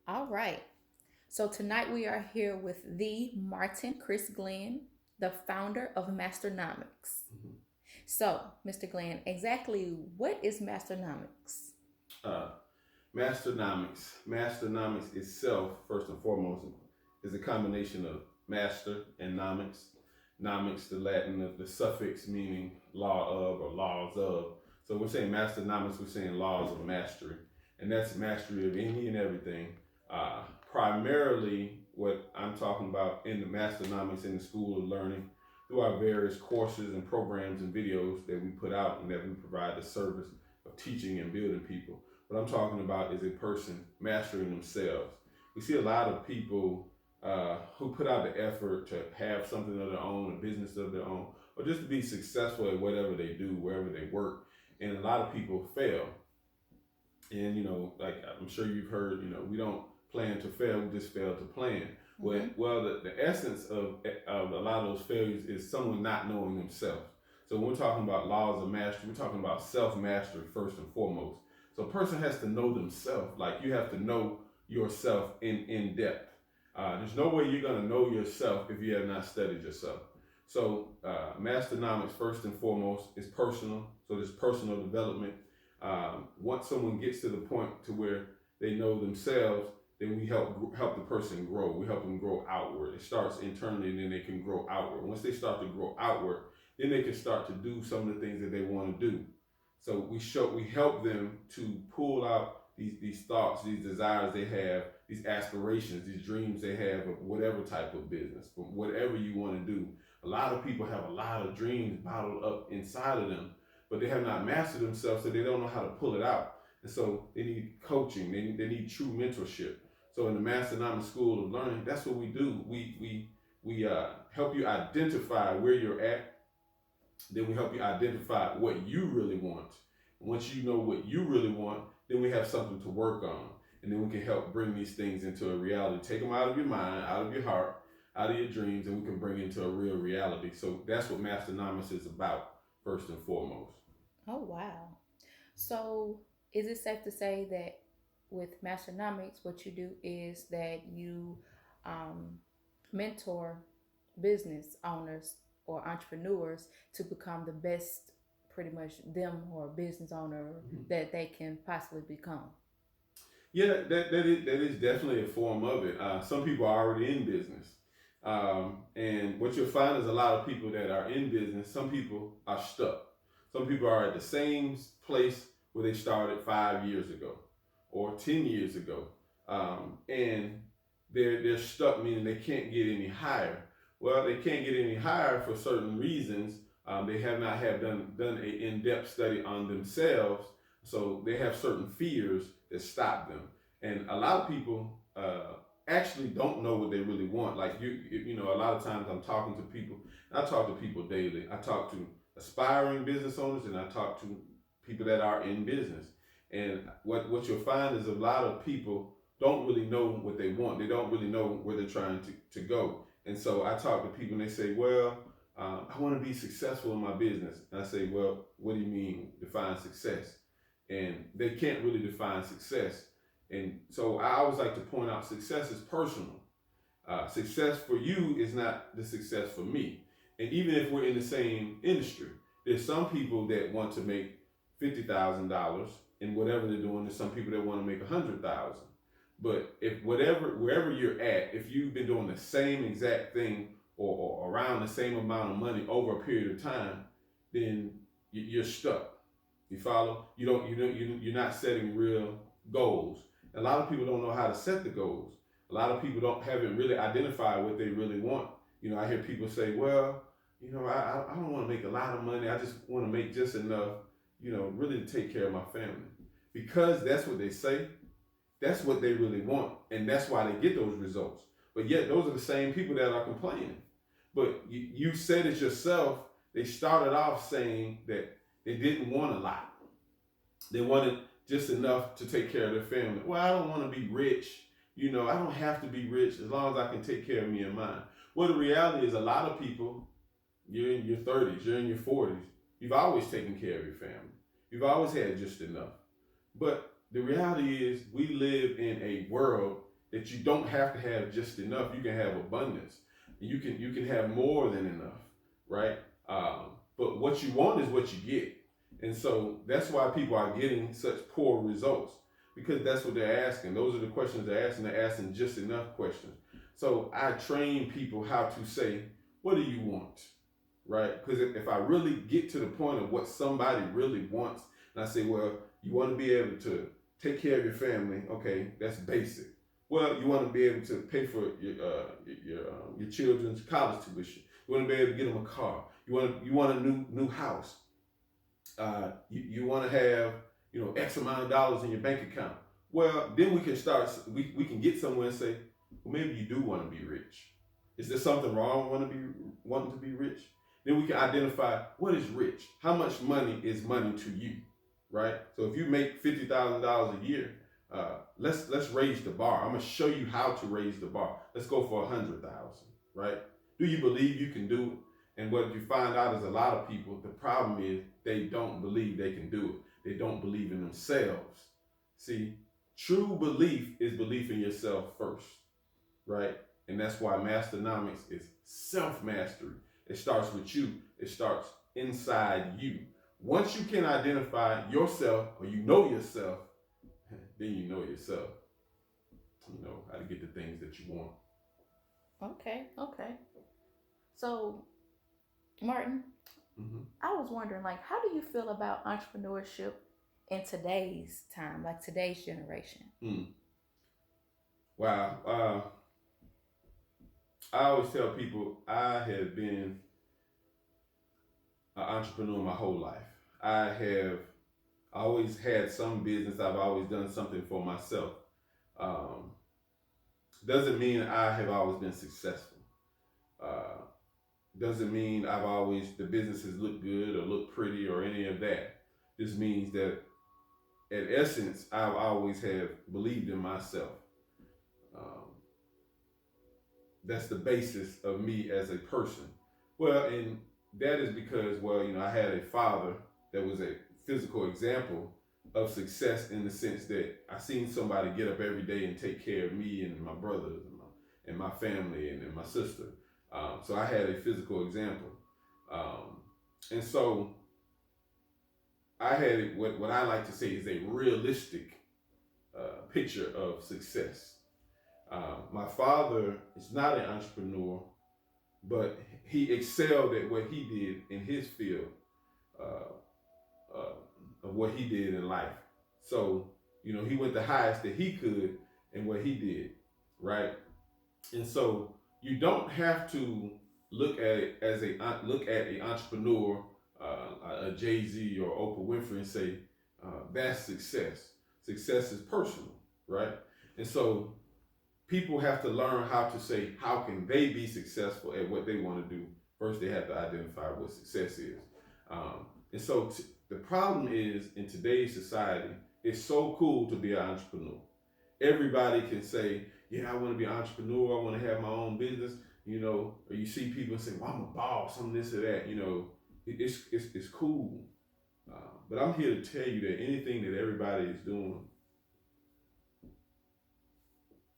All right. So tonight we are here with the Martin Chris Glenn, the founder of Masternomics. Mhm. So, Mr. Glenn, exactly what is Masternomics? Uh, Masternomics itself, first and foremost, is a combination of master and nomics. Nomics, the Latin of the suffix meaning law of or laws of. So we're saying masternomics, we're saying laws of mastery. And that's mastery of any and everything. Uh, Primarily, what I'm talking about in the masternomics in the School of Learning through our various courses and programs and videos that we put out and that we provide the service of teaching and building people. What I'm talking about is a person mastering themselves. We see a lot of people who put out the effort to have something of their own, a business of their own, or just to be successful at whatever they do, wherever they work. And a lot of people fail. And like I'm sure you've heard, we don't plan to fail; we just fail to plan. Mm-hmm. The essence of a lot of those failures is someone not knowing themselves. So when we're talking about laws of mastery, we're talking about self mastery first and foremost. So a person has to know themselves. Like you have to know yourself in depth. There's no way you're gonna know yourself if you have not studied yourself. So Masternomics first and foremost is personal. So there's personal development. Once someone gets to the point to where they know themselves, then we help the person grow. We help them grow outward. It starts internally, and then they can grow outward. Once they start to grow outward, then they can start to do some of the things that they want to do. So we help them to pull out these thoughts, these desires they have, these aspirations, these dreams they have of whatever type of business, from whatever you want to do. A lot of people have a lot of dreams bottled up inside of them, but they have not mastered themselves, so they don't know how to pull it out. And so they need coaching. They need true mentorship. So in the Masternomics School of Learning, that's what we do. We help you identify where you're at. Then we help you identify what you really want. Once you know what you really want, then we have something to work on. And then we can help bring these things into a reality. Take them out of your mind, out of your heart, out of your dreams, and we can bring it into a real reality. So that's what Masternomics is about, first and foremost. Oh, wow. So, is it safe to say that with Masternomics, what you do is that you um, mentor business owners or entrepreneurs to become the best, pretty much them or business owner Mhm. that they can possibly become? Yeah, that is definitely a form of it. Some people are already in business. And what you'll find is a lot of people that are in business, some people are stuck. Some people are at the same place where they started 5 years ago or 10 years ago. And they're stuck, meaning they can't get any higher. Well, they can't get any higher for certain reasons. They have not have done an in-depth study on themselves, so they have certain fears that stop them. And a lot of people actually don't know what they really want. Like a lot of times I'm talking to people. I talk to people daily. I talk to aspiring business owners, and I talk to people that are in business. And what you'll find is a lot of people don't really know what they want. They don't really know where they're trying to go. And so I talk to people, and they say, well, I want to be successful in my business. And I say, well, what do you mean define success? And they can't really define success. And so I always like to point out success is personal. Success for you is not the success for me. And even if we're in the same industry, there's some people that want to make $50,000 in whatever they're doing. There's some people that want to make 100,000. But if wherever you're at, if you've been doing the same exact thing or around the same amount of money over a period of time, then you're stuck. You follow? You're not setting real goals. A lot of people don't know how to set the goals. A lot of people haven't really identified what they really want. I hear people say, well, I don't want to make a lot of money. I just want to make just enough, really to take care of my family. Because that's what they say, that's what they really want. And that's why they get those results. But yet those are the same people that are complaining. But you said it yourself. They started off saying that they didn't want a lot. They wanted just enough to take care of their family. Well, I don't want to be rich. I don't have to be rich as long as I can take care of me and mine. Well, the reality is a lot of people, you're in your 30s, you're in your 40s, you've always taken care of your family. You've always had just enough. But the reality is we live in a world that you don't have to have just enough. You can have abundance. You can have more than enough, right? But what you want is what you get. And so that's why people are getting such poor results, because that's what they're asking. Those are the questions they're asking. They're asking just enough questions. So I train people how to say, what do you want? Right? Because if I really get to the point of what somebody really wants, and I say, well, you want to be able to take care of your family, okay, that's basic. Well, you want to be able to pay for your children's college tuition. You want to be able to get them a car. You want a new house. You want to have X amount of dollars in your bank account. Well, then we can start. We can get somewhere and say, well, maybe you do want to be rich. Is there something wrong wanting to be rich? Then we can identify what is rich. How much money is money to you, right? So if you make $50,000 a year, let's raise the bar. I'm gonna show you how to raise the bar. Let's go for 100,000, right? Do you believe you can do it? And what you find out is a lot of people, the problem is they don't believe they can do it. They don't believe in themselves. See, true belief is belief in yourself first, right? And that's why Masternomics is self-mastery. It starts with you. It starts inside you. Once you can identify yourself, or you know yourself, then you know yourself. You know how to get the things that you want. Okay, okay. So, Martin, I was wondering, like, how do you feel about entrepreneurship in today's time, like today's generation? Wow. I always tell people I have been an entrepreneur my whole life. I have always had some business. I've always done something for myself. Um, doesn't mean I have always been successful. Uh, doesn't mean the businesses look good or look pretty or any of that. This means that at essence, I've always have believed in myself. Um, that's the basis of me as a person. Well, and that is because, I had a father that was a physical example of success, in the sense that I seen somebody get up every day and take care of me and my brothers and my family and my sister. So I had a physical example. And so I had what I like to say is a realistic picture of success. My father is not an entrepreneur, but he excelled at what he did in his field of what he did in life. So, he went the highest that he could in what he did, right? And so you don't have to look at it as look at an entrepreneur, a Jay-Z or Oprah Winfrey, and say that's success. Success is personal, right? And so people have to learn how to say, how can they be successful at what they want to do? First, they have to identify what success is. And so the problem is, in today's society, it's so cool to be an entrepreneur. Everybody can say, yeah, I want to be an entrepreneur. I want to have my own business, or you see people say, well, I'm a boss, I'm this or that, it's cool. But I'm here to tell you that anything that everybody is doing,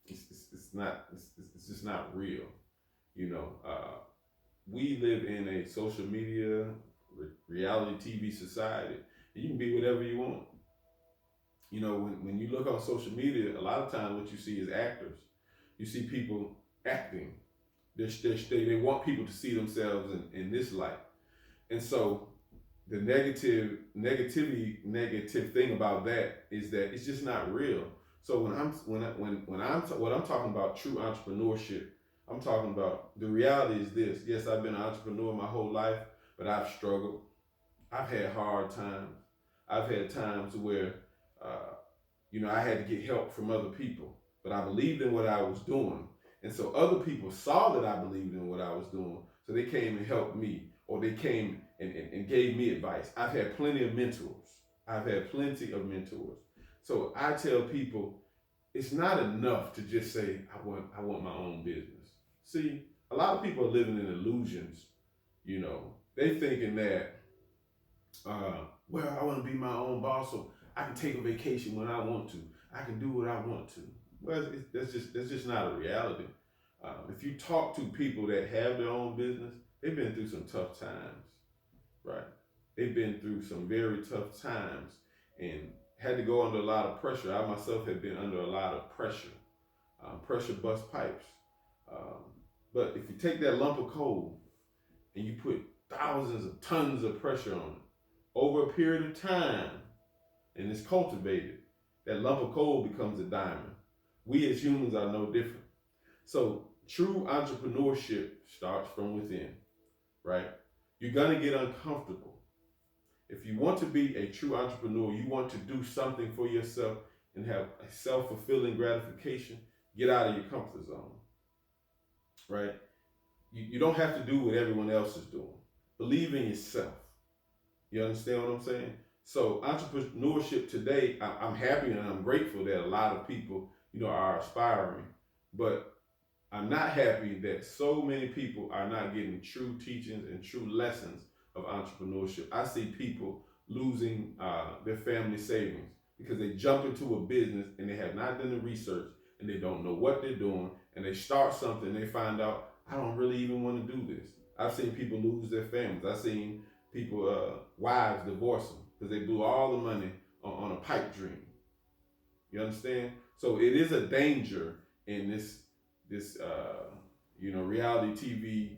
it's just not real. We live in a social media, reality TV society. You can be whatever you want. When you look on social media, a lot of times what you see is actors. You see people acting. They want people to see themselves in this light. And so the negative thing about that is that it's just not real. So when I'm talking about true entrepreneurship, I'm talking about the reality is this. Yes, I've been an entrepreneur my whole life, but I've struggled. I've had hard times. I've had times where I had to get help from other people, but I believed in what I was doing. And so other people saw that I believed in what I was doing. So they came and helped me, or they came and gave me advice. I've had plenty of mentors. So I tell people, it's not enough to just say, I want my own business. See, a lot of people are living in illusions. They thinking that, I want to be my own boss, so I can take a vacation when I want to. I can do what I want to. Well, that's just not a reality. If you talk to people that have their own business, they've been through some tough times, right? They've been through some very tough times and had to go under a lot of pressure. I myself have been under a lot of pressure. Pressure bust pipes. Um, but if you take that lump of coal and you put thousands of tons of pressure on it over a period of time, and it's cultivated, that lump of coal becomes a diamond. We as humans are no different. So true entrepreneurship starts from within, right? You're gonna get uncomfortable. If you want to be a true entrepreneur, you want to do something for yourself and have a self-fulfilling gratification, get out of your comfort zone, right? You don't have to do what everyone else is doing. Believe in yourself. You understand what I'm saying? So entrepreneurship today, I'm happy and I'm grateful that a lot of people, are aspiring, but I'm not happy that so many people are not getting true teachings and true lessons of entrepreneurship. I see people losing their family savings because they jump into a business and they have not done the research and they don't know what they're doing, and they start something and they find out, I don't really even want to do this. I've seen people lose their families. I've seen people, wives divorce them because they blew all the money on a pipe dream. You understand? So it is a danger in this reality TV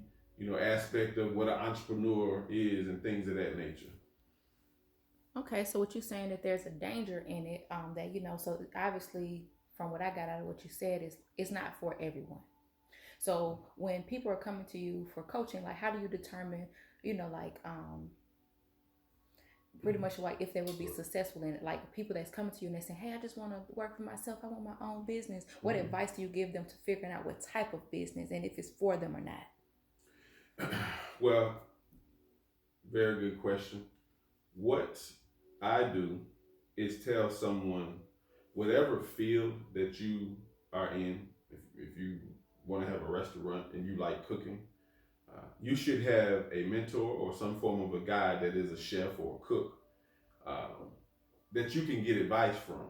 aspect of what an entrepreneur is and things of that nature. Okay, so what you're saying that there's a danger in it, that so obviously from what I got out of what you said is it's not for everyone. So when people are coming to you for coaching, like how do you determine, like pretty much like if they would be successful in it? Like people that's coming to you and they say, hey, I just want to work for myself, I want my own business. What advice do you give them to figuring out what type of business and if it's for them or not? Well, very good question. What I do is tell someone, whatever field that you are in, if you want to have a restaurant and you like cooking, you should have a mentor or some form of a guide that is a chef or a cook, that you can get advice from,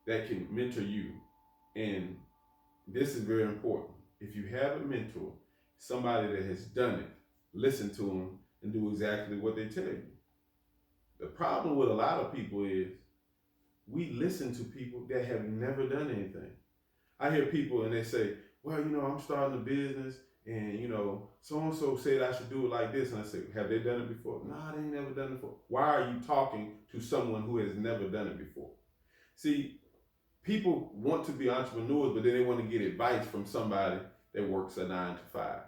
that can mentor you. And this is very important. If you have a mentor, somebody that has done it, listen to them and do exactly what they tell you. The problem with a lot of people is we listen to people that have never done anything. I hear people and they say, well, I'm starting a business and, so-and-so said I should do it like this. And I say, have they done it before? No, they ain't never done it before. Why are you talking to someone who has never done it before? See, people want to be entrepreneurs, but then they want to get advice from somebody that works a 9 to 5.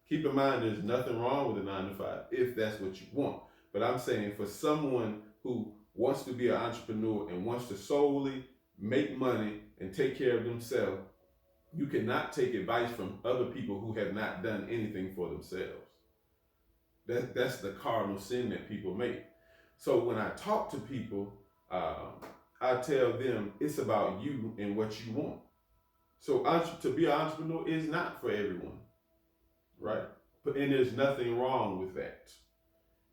Keep in mind, there's nothing wrong with a 9 to 5 if that's what you want. But I'm saying for someone who wants to be an entrepreneur and wants to solely make money and take care of themselves, you cannot take advice from other people who have not done anything for themselves. That's the cardinal sin that people make. So when I talk to people, I tell them it's about you and what you want. So to be an entrepreneur is not for everyone, right? And there's nothing wrong with that.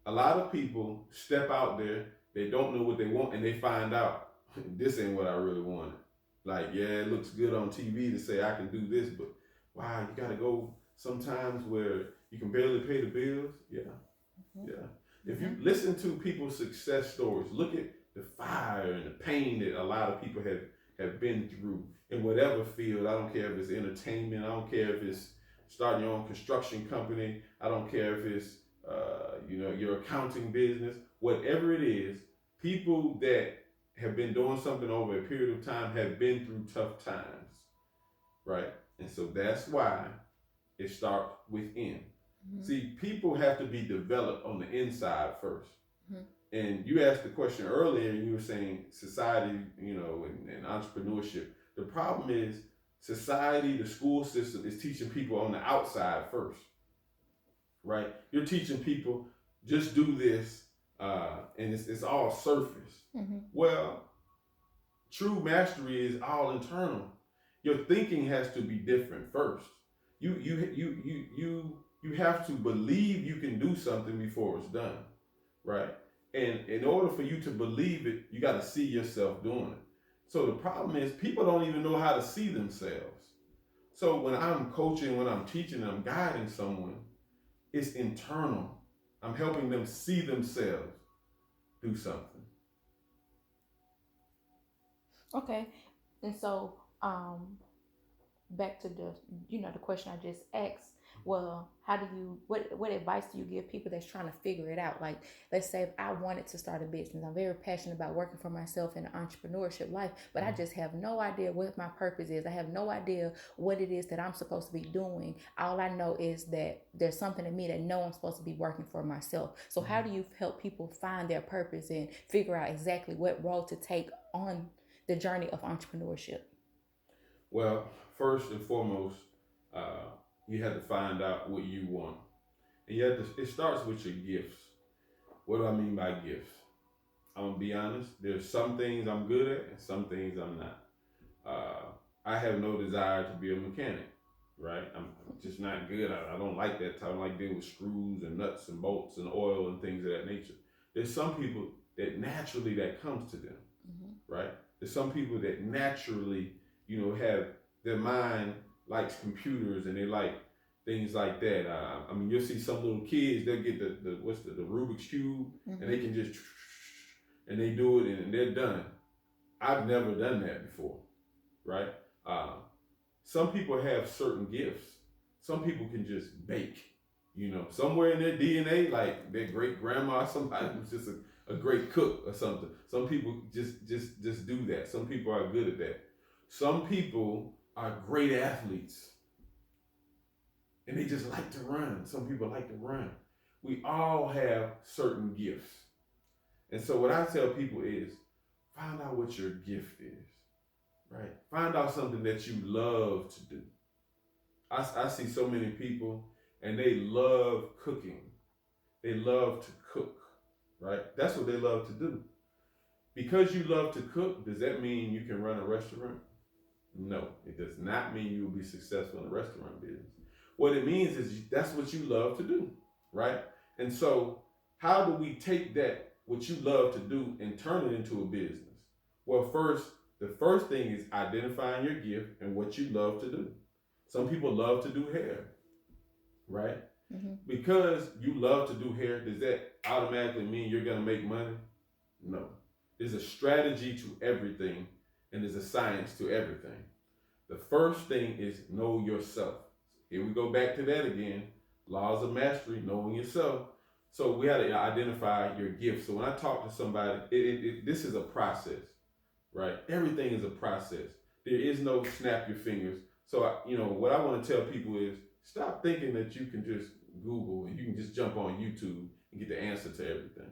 A lot of people step out there, they don't know what they want, and they find out this ain't what I really wanted. Like, yeah, it looks good on TV to say I can do this, but wow, you gotta go sometimes where you can barely pay the bills. Yeah. If you listen to people's success stories, look at the fire and the pain that a lot of people have been through in whatever field. I don't care if it's entertainment. I don't care if it's starting your own construction company. I don't care if it's your accounting business. Whatever it is, people that have been doing something over a period of time have been through tough times, right? And so that's why it starts within. See, people have to be developed on the inside first. And you asked the question earlier, and you were saying society, and entrepreneurship. The problem is society, the school system is teaching people on the outside first, right? You're teaching people just do this, and it's all surface. Well, true mastery is all internal. Your thinking has to be different first. You have to believe you can do something before it's done, right? And in order for you to believe it, you got to see yourself doing it. So the problem is people don't even know how to see themselves. So when I'm coaching, when I'm teaching, I'm guiding someone, it's internal. I'm helping them see themselves do something. Okay. And so, back to the, the question I just asked. Well, how do you, what advice do you give people that's trying to figure it out? Like, let's say if I wanted to start a business, I'm very passionate about working for myself in the entrepreneurship life, but I just have no idea what my purpose is. I have no idea what it is that I'm supposed to be doing. All I know is that there's something in me that know I'm supposed to be working for myself. So how do you help people find their purpose and figure out exactly what role to take on the journey of entrepreneurship? Well, first and foremost, uh, you have to find out what you want. And you have to, it starts with your gifts. What do I mean by gifts? I'm gonna be honest. There's some things I'm good at, and some things I'm not. Uh, I have no desire to be a mechanic, right? I'm just not good. I don't like that. I don't like dealing with screws and nuts and bolts and oil and things of that nature. There's some people that naturally that comes to them, Mm-hmm. right? There's some people that naturally, have their mind likes computers and they like things like that. I mean, you'll see some little kids, they'll get the Rubik's Cube and Mm-hmm. they can just, and they do it and they're done. I've never done that before, right? Uh, some people have certain gifts. Some people can just bake. Somewhere in their DNA, like their great grandma, somebody was just a great cook or something. Some people just do that. Some people are good at that. Some people are great athletes and they just like to run. Some people like to run. We all have certain gifts. And so what I tell people is find out what your gift is, right? Find out something that you love to do. I see so many people and they love cooking. They love to cook, right? That's what they love to do. Because you love to cook, does that mean you can run a restaurant? No, it does not mean you will be successful in the restaurant business. What it means is that's what you love to do, right? And so, how do we take that, what you love to do, and turn it into a business? Well, the first thing is identifying your gift and what you love to do. Some people love to do hair, right? Mm-hmm. Because you love to do hair, does that automatically mean you're going to make money? No. There's a strategy to everything, and there's a science to everything. The first thing is know yourself. Here we go back to that again. Laws of mastery, knowing yourself. So we have to identify your gifts. So when I talk to somebody, this is a process, right? Everything is a process. There is no snap your fingers. So what I want to tell people is stop thinking that you can just Google and you can just jump on YouTube and get the answer to everything.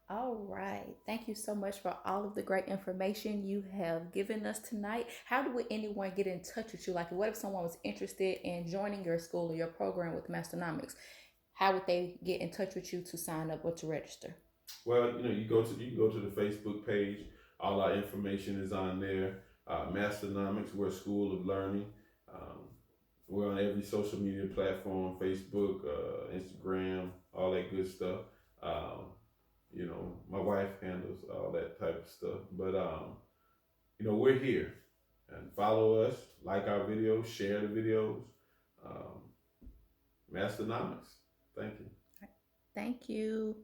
All right. Thank you so much for all of the great information you have given us tonight. How would anyone get in touch with you? Like, what if someone was interested in joining your school or your program with Masternomics? How would they get in touch with you to sign up or to register? Well, you can go to the Facebook page. All our information is on there. Masternomics, we're a school of learning. Um, we're on every social media platform: Facebook, Instagram, all that good stuff. Um, my wife handles all that type of stuff. But we're here, and follow us, like our videos, share the videos. Um, Masternomics. Thank you. Thank you.